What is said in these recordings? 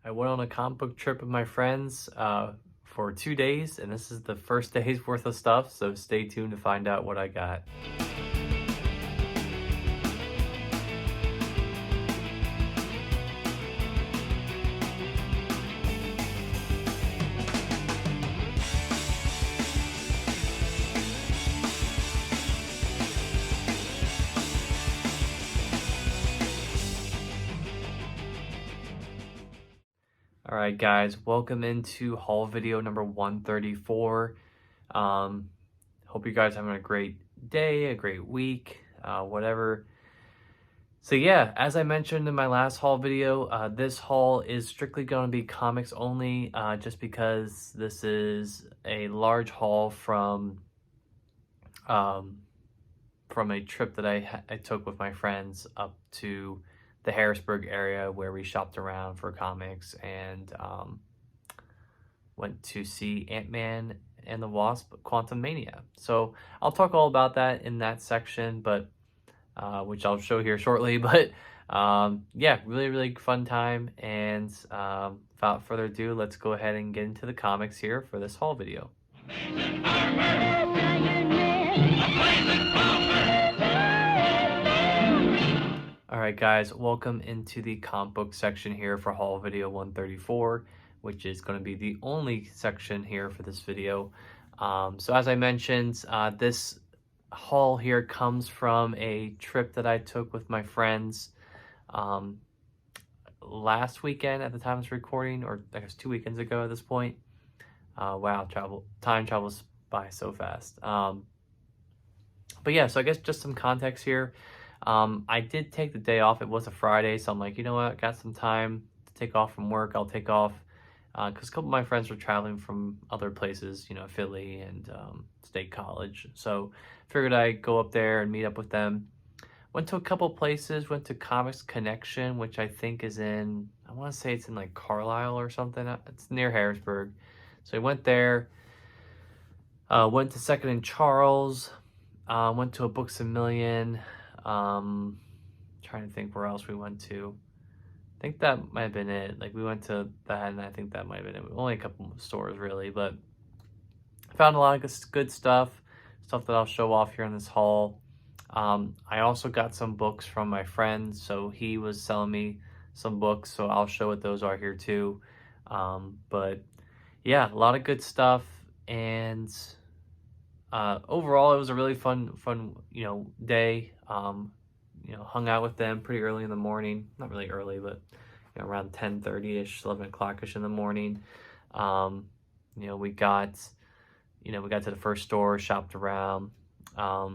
I went on a comic book trip with my friends for 2 days, and this is the first day's worth of stuff, so stay tuned to find out what I got. All right, guys, welcome into haul video number 134. Hope you guys are having a great day, a great week, whatever. So yeah, as I mentioned in my last haul video, this haul is strictly going to be comics only, just because this is a large haul from a trip that I took with my friends up to the Harrisburg area where we shopped around for comics and went to see Ant-Man and the Wasp: Quantumania. So I'll talk all about that in that section, but which I'll show here shortly. But yeah, really fun time. And without further ado, let's go ahead and get into the comics here for this haul video. Alright guys, welcome into the comic book section here for haul video 134, which is going to be the only section here for this video. So as I mentioned, this haul here comes from a trip that I took with my friends last weekend at the time of this recording, or I guess 2 weekends ago at this point. Wow, time travels by so fast. But yeah, so I guess just some context here. I did take the day off. It was a Friday, so I'm like, you know what, got some time to take off from work. I'll take off because a couple of my friends were traveling from other places, you know, Philly and State College. So figured I'd go up there and meet up with them. Went to a couple places, went to Comics Connection, which I think is in, I want to say it's in like Carlisle or something. It's near Harrisburg. So I went there, went to Second and Charles, went to a Books A Million. Trying to think where else we went to. I think that might have been it. Like we went to that, and I think that might have been it. Only a couple of stores really, but found a lot of good stuff that I'll show off here in this haul. I also got some books from my friend, so he was selling me some books, so I'll show what those are here too. But yeah, a lot of good stuff, and overall it was a really fun day. Hung out with them pretty early in the morning, not really early, but around 10:30ish, 11 o'clock-ish in the morning. We got to the first store, shopped around. I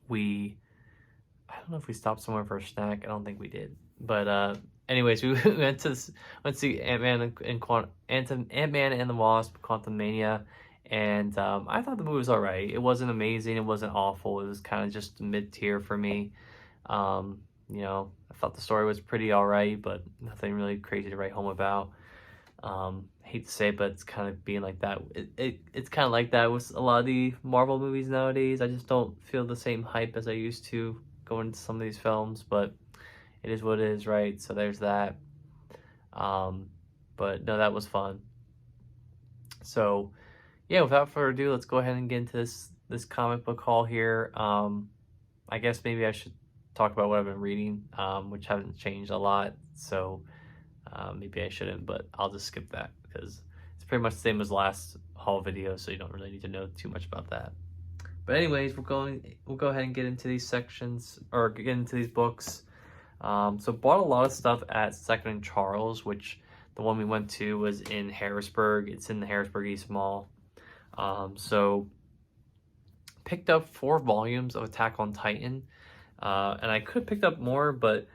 don't know if we stopped somewhere for a snack. I don't think we did, but anyways, we went to see Ant-Man and the Wasp: Quantumania. And I thought the movie was all right. It wasn't amazing. It wasn't awful. It was kind of just mid-tier for me. I thought the story was pretty all right, but nothing really crazy to write home about. Hate to say it, but it's kind of being like that. It's kind of like that with a lot of the Marvel movies nowadays. I just don't feel the same hype as I used to going into some of these films, but it is what it is, right? So there's that. But no, that was fun. So yeah, without further ado, let's go ahead and get into this comic book haul here. I guess maybe I should talk about what I've been reading, which haven't changed a lot, so maybe I shouldn't, but I'll just skip that because it's pretty much the same as last haul video, so you don't really need to know too much about that. But anyways, we'll go ahead and get into these sections, or get into these books. So bought a lot of stuff at Second and Charles, which the one we went to was in Harrisburg. It's in the Harrisburg East Mall. So picked up 4 volumes of Attack on Titan, and I could have picked up more, but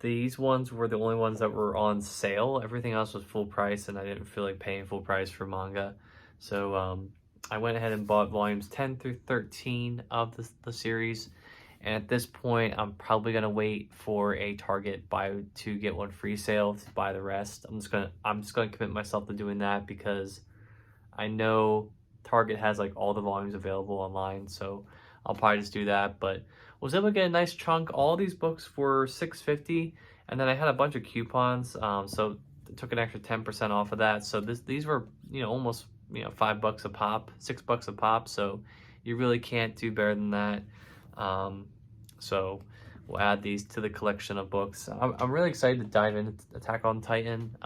these ones were the only ones that were on sale. Everything else was full price, and I didn't feel like paying full price for manga. So I went ahead and bought volumes 10 through 13 of the series, and at this point I'm probably gonna wait for a Target buy 2 get 1 free sale to buy the rest. I'm just gonna commit myself to doing that because I know Target has like all the volumes available online, so I'll probably just do that. But was able to get a nice chunk. All these books were $6.50, And then I had a bunch of coupons, so I took an extra 10% off of that. So these were, almost, $5 a pop, $6 a pop. So you really can't do better than that. So we'll add these to the collection of books. I'm really excited to dive into Attack on Titan.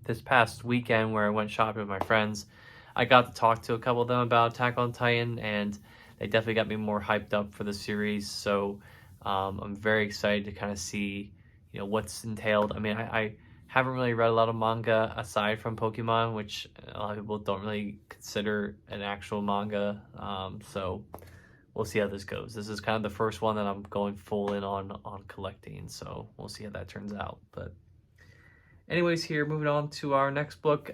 This past weekend where I went shopping with my friends, I got to talk to a couple of them about Attack on Titan, and they definitely got me more hyped up for the series. So I'm very excited to kind of see, what's entailed. I mean, I haven't really read a lot of manga aside from Pokemon, which a lot of people don't really consider an actual manga. So we'll see how this goes. This is kind of the first one that I'm going full in on collecting, so we'll see how that turns out. But anyways, here, moving on to our next book.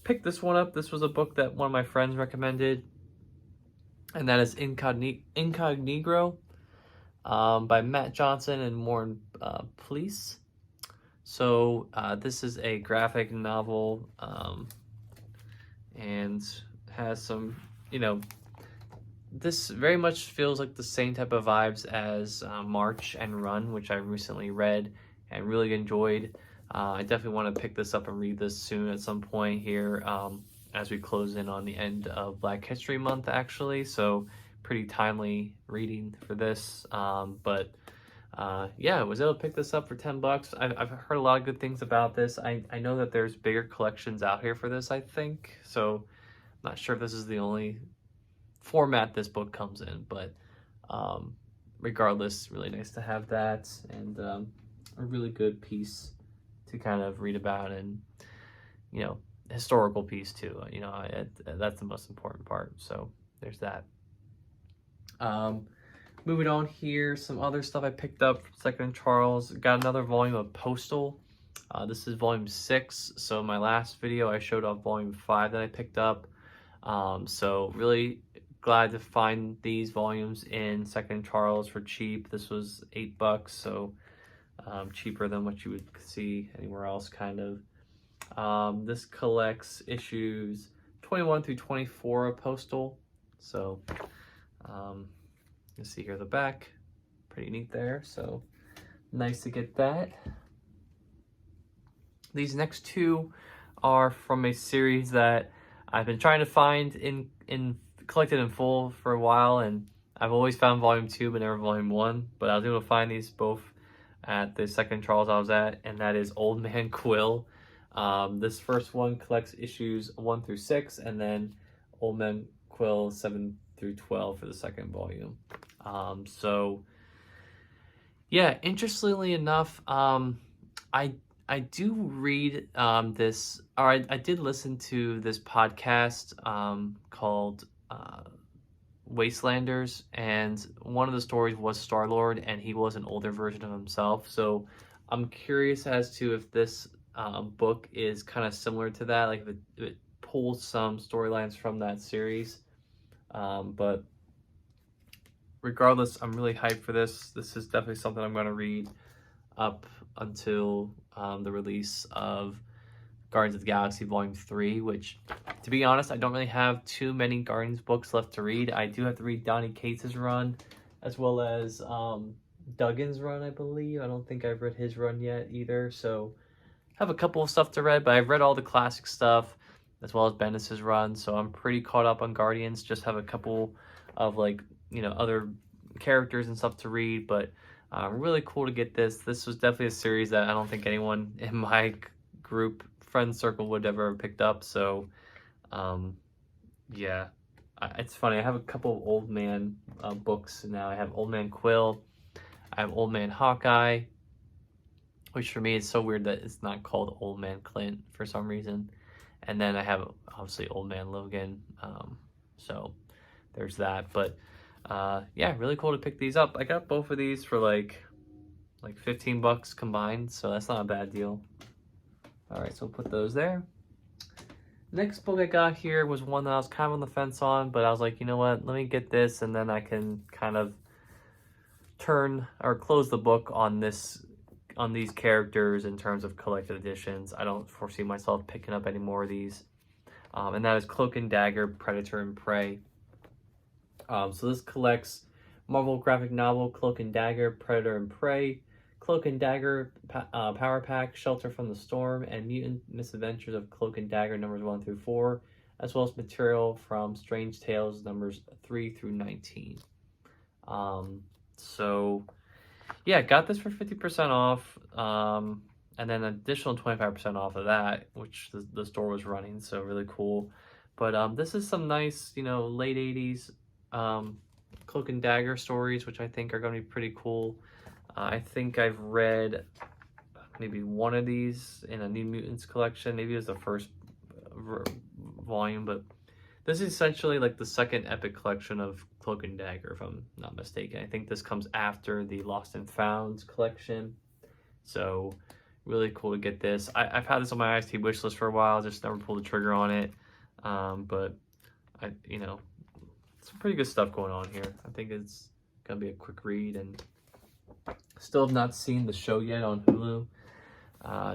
Picked this one up. This was a book that one of my friends recommended, and that is Incognito by Matt Johnson and Warren Pleece. So this is a graphic novel, and has some, this very much feels like the same type of vibes as March and Run, which I recently read and really enjoyed. I definitely want to pick this up and read this soon at some point here, as we close in on the end of Black History Month, actually. So pretty timely reading for this. Yeah, I was able to pick this up for $10. I've heard a lot of good things about this. I know that there's bigger collections out here for this, I think. So I'm not sure if this is the only format this book comes in, but regardless, really nice to have that, and a really good piece to kind of read about, and historical piece too. That's the most important part. So there's that. Moving on here, some other stuff I picked up from Second Charles. Got another volume of Postal. This is volume 6. So in my last video, I showed off volume 5 that I picked up. So really glad to find these volumes in Second Charles for cheap. This was $8, so cheaper than what you would see anywhere else, kind of. This collects issues 21 through 24 of Postal. So you see here the back, pretty neat there. So nice to get that. These next two are from a series that I've been trying to find in collected in full for a while, and I've always found volume 2 but never volume 1. But I was able to find these both at the Second Charles I was at, and that is Old Man Quill. This first one collects issues 1 through 6, and then Old Man Quill 7 through 12 for the second volume. So yeah, interestingly enough, I do read this, or I did listen to this podcast called Wastelanders, and one of the stories was Star-Lord, and he was an older version of himself. So I'm curious as to if this book is kind of similar to that, like if it pulls some storylines from that series. But regardless, I'm really hyped for this. This is definitely something I'm going to read up until the release of Guardians of the Galaxy Volume 3, which, to be honest, I don't really have too many Guardians books left to read. I do have to read Donny Cates' run, as well as Duggan's run, I believe. I don't think I've read his run yet either, so I have a couple of stuff to read, but I've read all the classic stuff, as well as Bendis' run, so I'm pretty caught up on Guardians. Just have a couple of, other characters and stuff to read, but really cool to get this. This was definitely a series that I don't think anyone in my group friend circle would ever have picked up. So yeah, it's funny, I have a couple of Old Man books now. I have Old Man Quill, I have Old Man Hawkeye, which for me is so weird that it's not called Old Man Clint for some reason, and then I have obviously Old Man Logan. So there's that. But yeah, really cool to pick these up. I got both of these for like $15 combined, so that's not a bad deal. All right, so we'll put those there. Next book I got here was one that I was kind of on the fence on, but I was like, you know what, let me get this, and then I can kind of turn or close the book on these characters in terms of collected editions. I don't foresee myself picking up any more of these. And that is Cloak and Dagger, Predator and Prey. So this collects Marvel graphic novel Cloak and Dagger, Predator and Prey, Cloak and Dagger Power Pack, Shelter from the Storm, and Mutant Misadventures of Cloak and Dagger numbers 1 through 4, as well as material from Strange Tales numbers 3 through 19. So yeah, got this for 50% off, and then an additional 25% off of that, which the store was running, so really cool. But this is some nice, you know, late 80s Cloak and Dagger stories, which I think are going to be pretty cool. I think I've read maybe one of these in a New Mutants collection. Maybe it was the first volume, but this is essentially like the second epic collection of Cloak and Dagger, if I'm not mistaken. I think this comes after the Lost and Founds collection. So really cool to get this. I've had this on my IST wish list for a while, just never pulled the trigger on it. But you know, some pretty good stuff going on here. I think it's gonna be a quick read, and still have not seen the show yet on Hulu.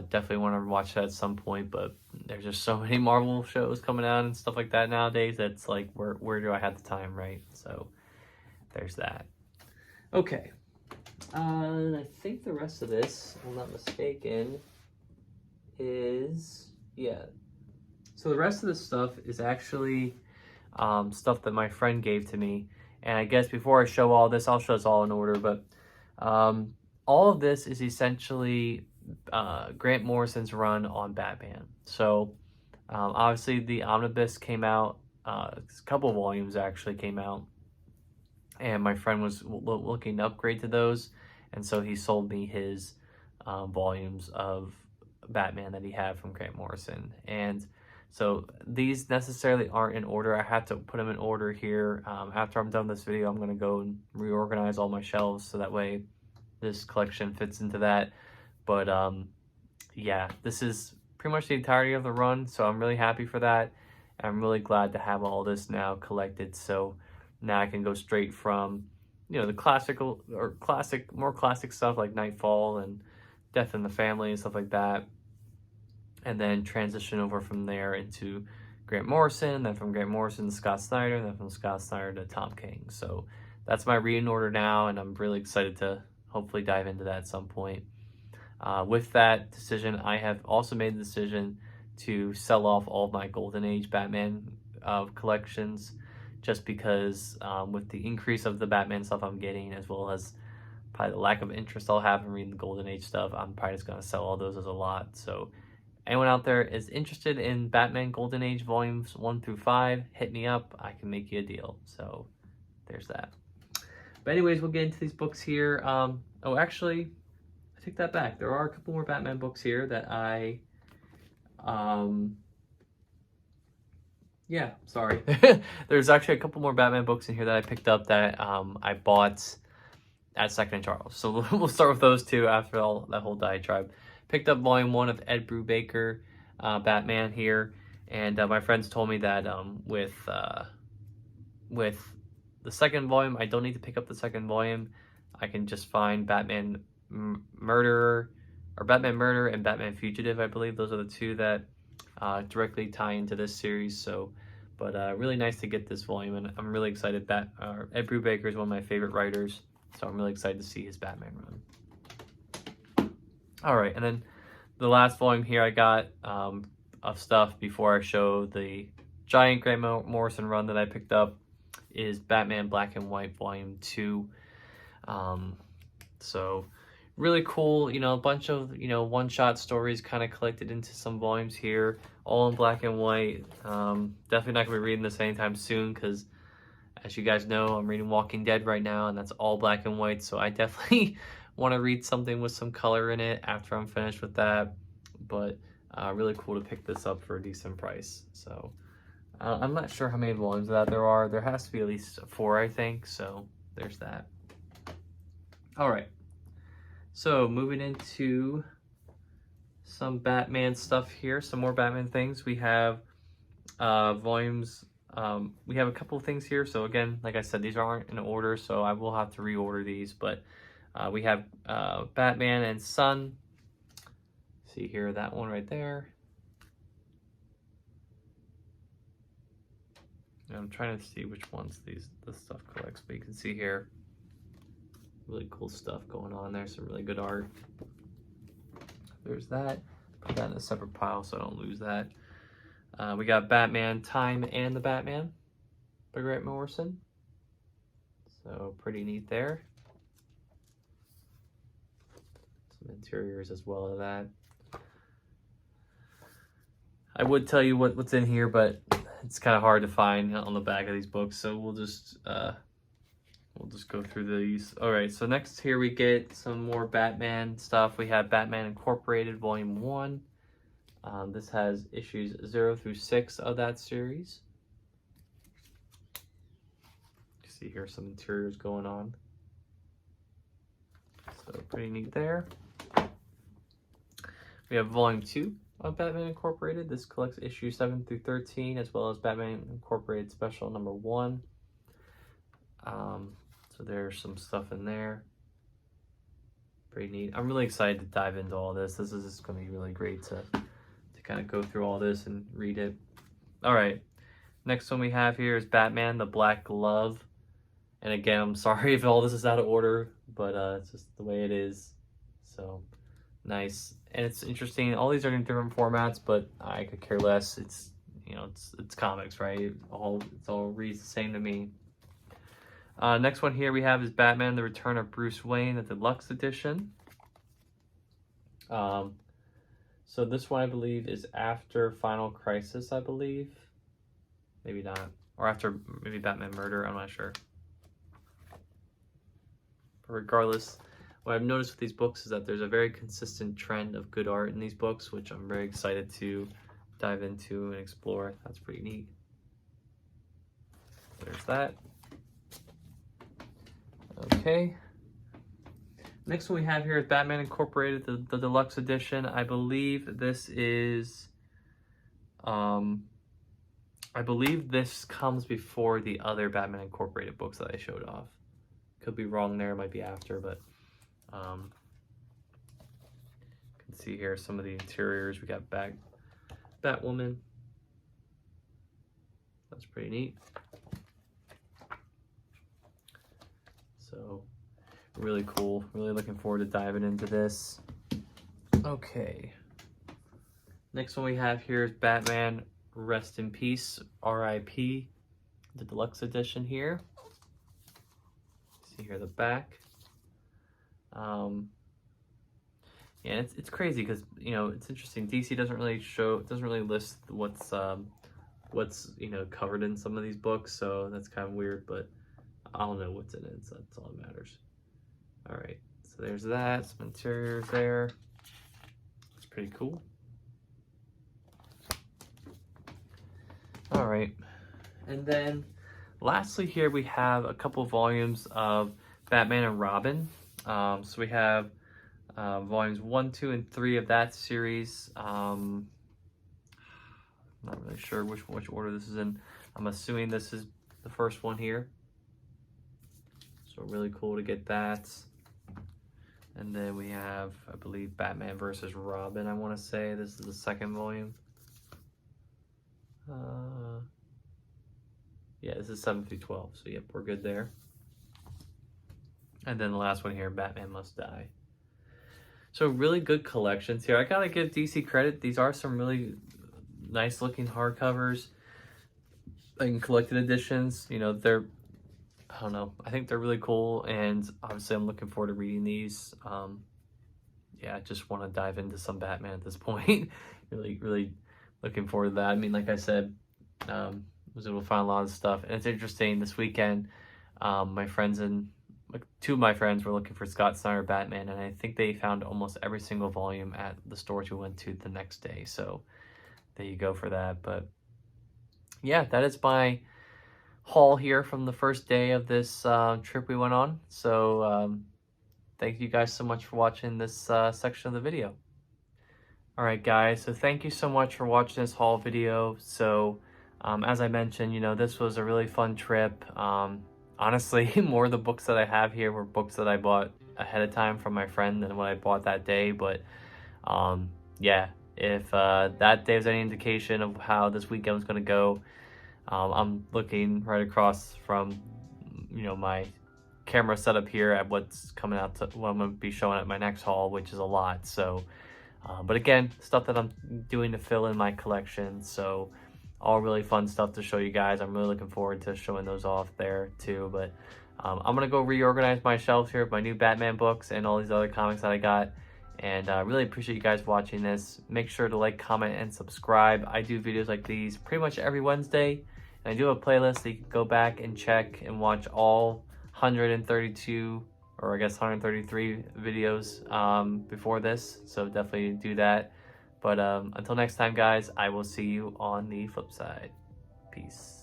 Definitely want to watch that at some point, but there's just so many Marvel shows coming out and stuff like that nowadays. That's like, where do I have the time, right? So there's that. Okay. I think the rest of this, if I'm not mistaken, is, yeah. So the rest of this stuff is actually stuff that my friend gave to me. And I guess before I show all this, I'll show this all in order, but all of this is essentially Grant Morrison's run on Batman. So obviously the Omnibus came out, a couple of volumes actually came out, and my friend was looking to upgrade to those, and so he sold me his volumes of Batman that he had from Grant Morrison. And so these necessarily aren't in order. I had to put them in order here. After I'm done this video, I'm going to go and reorganize all my shelves so that way this collection fits into that. But yeah, this is pretty much the entirety of the run, so I'm really happy for that. I'm really glad to have all this now collected, so now I can go straight from, you know, the more classic stuff like Nightfall and Death in the Family and stuff like that, and then transition over from there into Grant Morrison, then from Grant Morrison to Scott Snyder, and then from Scott Snyder to Tom King. So that's my reading order now, and I'm really excited to hopefully dive into that at some point. With that decision, I have also made the decision to sell off all of my Golden Age Batman collections, just because with the increase of the Batman stuff I'm getting, as well as probably the lack of interest I'll have in reading the Golden Age stuff, I'm probably just going to sell all those as a lot. So anyone out there is interested in Batman Golden Age volumes 1 through 5, hit me up. I can make you a deal. So there's that. But anyways, we'll get into these books here. Oh, actually, I take that back. There are a couple more Batman books here that I, yeah, sorry. There's actually a couple more Batman books in here that I picked up that I bought at Second and Charles. So we'll start with those two after all that whole diatribe. Picked up volume 1 of Ed Brubaker Batman here, and my friends told me that with the second volume, I don't need to pick up the second volume. I can just find Batman Murderer, or Batman Murder and Batman Fugitive. I believe those are the two that directly tie into this series. So, but really nice to get this volume, and I'm really excited that Ed Brubaker is one of my favorite writers, so I'm really excited to see his Batman run. All right, and then the last volume here I got of stuff before I show the giant Grant Morrison run that I picked up is Batman Black and White Volume 2. So really cool, you know, a bunch of, you know, one-shot stories kind of collected into some volumes here, all in black and white. Definitely not gonna be reading this anytime soon, because as you guys know, I'm reading Walking Dead right now, and that's all black and white, so I definitely want to read something with some color in it after I'm finished with that. But really cool to pick this up for a decent price. So I'm not sure how many volumes of that there are. There has to be at least 4, I think, so there's that. All right, so moving into some Batman stuff here, some more Batman things. We have volumes, we have a couple of things here. So again, like I said, these aren't in order, so I will have to reorder these, but we have Batman and Son. See here, that one right there. And I'm trying to see which ones this stuff collects, but you can see here really cool stuff going on there. Some really good art. There's that. Put that in a separate pile so I don't lose that. We got Batman Time and the Batman by Grant Morrison. So pretty neat there. Some interiors as well of that. I would tell you what's in here, but it's kind of hard to find on the back of these books. So we'll just go through these. All right, so next here we get some more Batman stuff. We have Batman Incorporated Volume 1. This has issues 0 through 6 of that series. You see here some interiors going on. So pretty neat there. We have Volume 2 of Batman Incorporated. This collects issues 7 through 13, as well as Batman Incorporated Special number 1. So there's some stuff in there. Pretty neat. I'm really excited to dive into all this. This is going to be really great to kind of go through all this and read it. All right. Next one we have here is Batman the Black Glove. And again, I'm sorry if all this is out of order, but it's just the way it is. So nice. And it's interesting. All these are in different formats, but I could care less. It's, you know, it's comics, right? It all reads the same to me. Next one here we have is Batman the Return of Bruce Wayne, the deluxe edition. So this one I believe is after Final Crisis, I believe. Maybe not. Or after maybe Batman Murder, I'm not sure. But regardless, what I've noticed with these books is that there's a very consistent trend of good art in these books, which I'm very excited to dive into and explore. That's pretty neat. There's that. Okay. Next one we have here is Batman Incorporated, the deluxe edition. I believe this is, I believe this comes before the other Batman Incorporated books that I showed off. Could be wrong there, might be after, but you can see here some of the interiors. We got Batwoman. That's pretty neat. So really cool. Really looking forward to diving into this. Okay. Next one we have here is Batman Rest in Peace, R.I.P., the deluxe edition here. See here the back. Yeah, it's crazy because, you know, it's interesting. DC doesn't really list what's you know, covered in some of these books, so that's kind of weird, but I don't know what's in it, so that's all that matters. All right, so there's that, some interiors there. It's pretty cool. All right, and then lastly here we have a couple volumes of Batman and Robin. So we have volumes 1, 2, and 3 of that series. Not really sure which order this is in. I'm assuming this is the first one here. So really cool to get that. And then we have, I believe, Batman versus Robin, I want to say. This is the second volume. Yeah, this is 7 through 12. So yep, we're good there. And then the last one here, Batman Must Die. So really good collections here. I gotta give DC credit. These are some really nice looking hardcovers and collected editions. You know, they're, I don't know, I think they're really cool, and obviously I'm looking forward to reading these. Yeah, I just want to dive into some Batman at this point. really looking forward to that. I mean, like I said, was able to find a lot of stuff, and it's interesting. This weekend, my friends and two of my friends were looking for Scott Snyder Batman, and I think they found almost every single volume at the stores we went to the next day. So there you go for that. But yeah, that is my haul here from the first day of this trip we went on. So thank you guys so much for watching this section of the video. All right, guys, so thank you so much for watching this haul video. So as I mentioned, you know, this was a really fun trip. Honestly, more of the books that I have here were books that I bought ahead of time from my friend than what I bought that day. But yeah, if that day was any indication of how this weekend was going to go, I'm looking right across from, you know, my camera setup here at what's coming out to what I'm going to be showing at my next haul, which is a lot. So, but again, stuff that I'm doing to fill in my collection. So all really fun stuff to show you guys. I'm really looking forward to showing those off there too. But I'm going to go reorganize my shelves here with my new Batman books and all these other comics that I got. And I really appreciate you guys watching this. Make sure to like, comment, and subscribe. I do videos like these pretty much every Wednesday. And I do have a playlist that you can go back and check and watch all 132, or I guess 133 videos before this. So definitely do that. But until next time, guys, I will see you on the flip side. Peace.